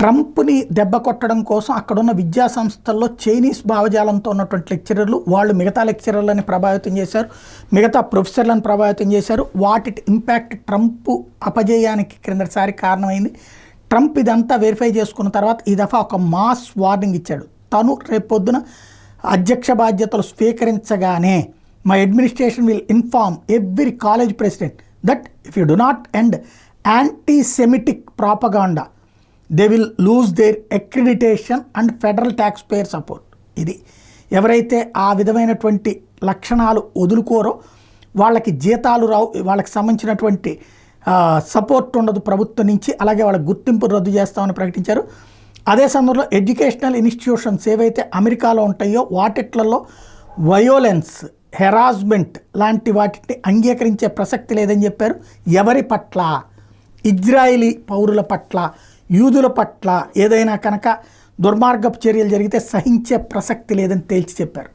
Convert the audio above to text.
ట్రంప్ని దెబ్బ కొట్టడం కోసం అక్కడున్న విద్యా సంస్థల్లో చైనీస్ భావజాలంతో ఉన్నటువంటి లెక్చరర్లు వాళ్ళు మిగతా లెక్చరర్లని ప్రభావితం చేశారు, మిగతా ప్రొఫెసర్లను ప్రభావితం చేశారు. వాటి ఇంపాక్ట్ ట్రంప్ అపజయానికి క్రిందటిసారి కారణమైంది. ట్రంప్ ఇదంతా వెరిఫై చేసుకున్న తర్వాత ఈ దఫా ఒక మాస్ వార్నింగ్ ఇచ్చాడు. తను రేపొద్దున అధ్యక్ష బాధ్యతలు స్వీకరించగానే my administration will inform every college president that if you do not end anti Semitic propaganda they will lose their accreditation and federal tax payer support. ఇది ఎవరైతే ఆ విధమైనటువంటి లక్షణాలు వదులుకోరో వాళ్ళకి జీతాలు రావు, వాళ్ళకి సంబంధించినటువంటి సపోర్ట్ ఉండదు ప్రభుత్వం నుంచి, అలాగే వాళ్ళ గుర్తింపు రద్దు చేస్తామని ప్రకటించారు. అదే సందర్భంలో ఎడ్యుకేషనల్ ఇన్స్టిట్యూషన్స్ ఏవైతే అమెరికాలో ఉంటాయో వాటిట్లలో వయోలెన్స్, హెరాస్మెంట్ లాంటి వాటిని అంగీకరించే ప్రసక్తి లేదని చెప్పారు. ఎవరి పట్ల? ఇజ్రాయిలీ పౌరుల పట్ల, యూదుల పట్ల ఏదైనా కనుక దుర్మార్గపు చర్యలు జరిగితే సహించే ప్రసక్తి లేదని తేల్చి చెప్పారు.